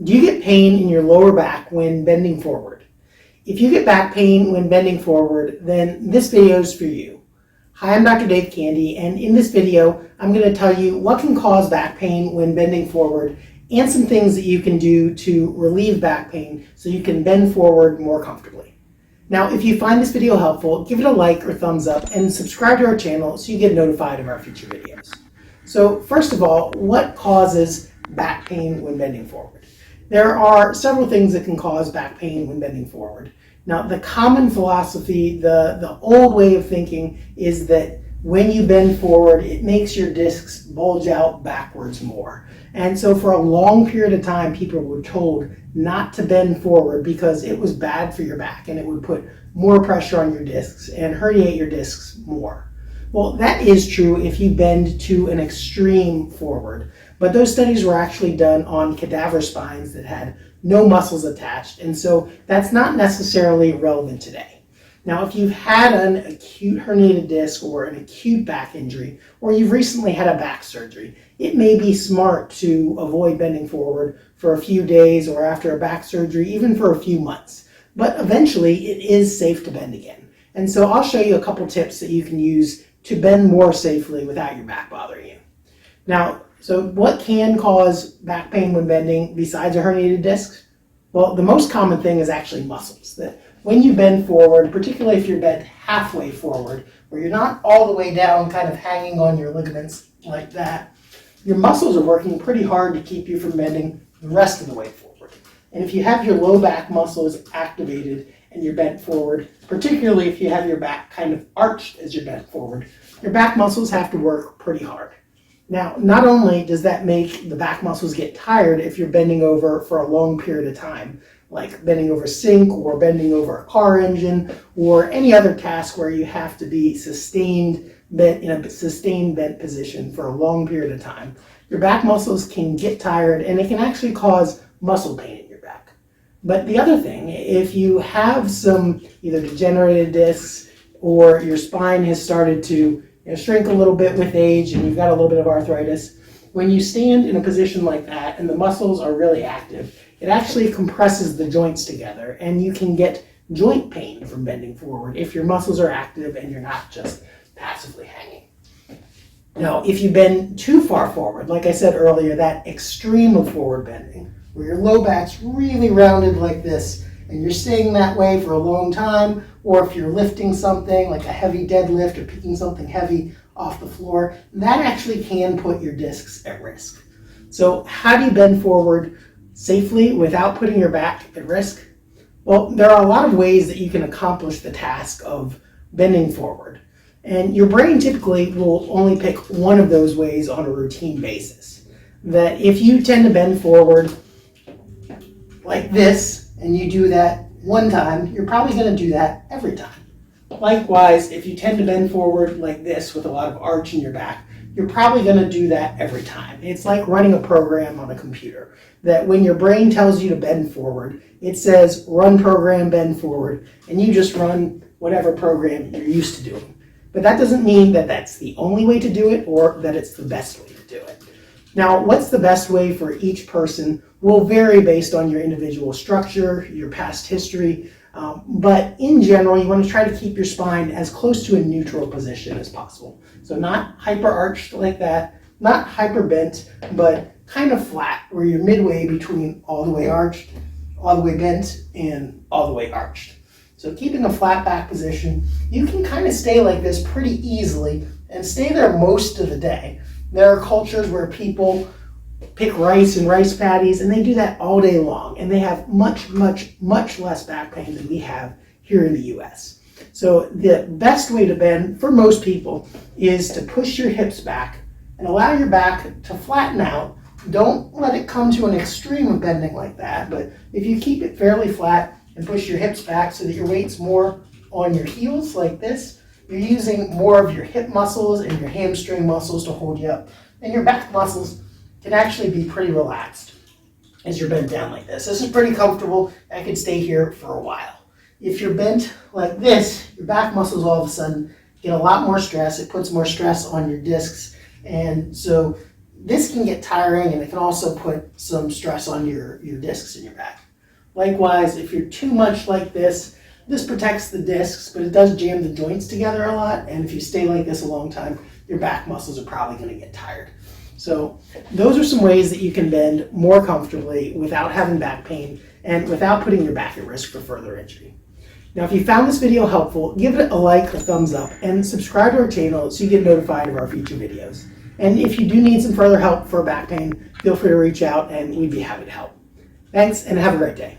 Do you get pain in your lower back when bending forward? If you get back pain when bending forward, then this video is for you. Hi, I'm Dr. Dave Candy, and in this video, I'm going to tell you what can cause back pain when bending forward and some things that you can do to relieve back pain so you can bend forward more comfortably. Now, if you find this video helpful, give it a like or thumbs up and subscribe to our channel so you get notified of our future videos. So first of all, what causes back pain when bending forward? There are several things that can cause back pain when bending forward. Now, the common philosophy, the old way of thinking is that when you bend forward, it makes your discs bulge out backwards more. And so for a long period of time, people were told not to bend forward because it was bad for your back and it would put more pressure on your discs and herniate your discs more. Well, that is true if you bend to an extreme forward, but those studies were actually done on cadaver spines that had no muscles attached, and so that's not necessarily relevant today. Now, if you've had an acute herniated disc or an acute back injury, or you've recently had a back surgery, it may be smart to avoid bending forward for a few days or after a back surgery, even for a few months. But eventually, it is safe to bend again. And so I'll show you a couple tips that you can use to bend more safely without your back bothering you. Now, so what can cause back pain when bending besides a herniated disc? Well, the most common thing is actually muscles. That when you bend forward, particularly if you're bent halfway forward, where you're not all the way down, kind of hanging on your ligaments like that, your muscles are working pretty hard to keep you from bending the rest of the way forward. And if you have your low back muscles activated and you're bent forward, particularly if you have your back kind of arched as you're bent forward, your back muscles have to work pretty hard. Now, not only does that make the back muscles get tired if you're bending over for a long period of time, like bending over a sink or bending over a car engine or any other task where you have to be sustained bent in a sustained bent position for a long period of time, your back muscles can get tired and it can actually cause muscle pain in your back. But the other thing, if you have some either degenerated discs or your spine has started to shrink a little bit with age and you've got a little bit of arthritis, when you stand in a position like that and the muscles are really active, it actually compresses the joints together and you can get joint pain from bending forward if your muscles are active and you're not just passively hanging. Now, if you bend too far forward, like I said earlier, that extreme of forward bending, where your low back's really rounded like this and you're staying that way for a long time, or if you're lifting something like a heavy deadlift or picking something heavy off the floor, that actually can put your discs at risk. So how do you bend forward safely without putting your back at risk? Well, there are a lot of ways that you can accomplish the task of bending forward. And your brain typically will only pick one of those ways on a routine basis. That if you tend to bend forward like this, and you do that one time, you're probably going to do that every time. Likewise, if you tend to bend forward like this with a lot of arch in your back, you're probably going to do that every time. It's like running a program on a computer, that when your brain tells you to bend forward, it says run program, bend forward, and you just run whatever program you're used to doing. But that doesn't mean that that's the only way to do it or that it's the best way to do it. Now, what's the best way for each person will vary based on your individual structure, your past history, but in general, you want to try to keep your spine as close to a neutral position as possible. So not hyper-arched like that, not hyper-bent, but kind of flat, where you're midway between all the way arched, all the way bent, and all the way arched. So keeping a flat back position, you can kind of stay like this pretty easily and stay there most of the day. There are cultures where people pick rice and rice paddies, and they do that all day long, and they have much, much, much less back pain than we have here in the US. So the best way to bend for most people is to push your hips back and allow your back to flatten out. Don't let it come to an extreme of bending like that, but if you keep it fairly flat and push your hips back so that your weight's more on your heels like this, you're using more of your hip muscles and your hamstring muscles to hold you up. And your back muscles can actually be pretty relaxed as you're bent down like this. This is pretty comfortable. I could stay here for a while. If you're bent like this, your back muscles all of a sudden get a lot more stress. It puts more stress on your discs. And so this can get tiring, and it can also put some stress on your discs in your back. Likewise, if you're too much like this protects the discs, but it does jam the joints together a lot, and if you stay like this a long time, your back muscles are probably going to get tired. So those are some ways that you can bend more comfortably without having back pain and without putting your back at risk for further injury. Now, if you found this video helpful, give it a like, a thumbs up, and subscribe to our channel so you get notified of our future videos. And if you do need some further help for back pain, feel free to reach out and we'd be happy to help. Thanks, and have a great day.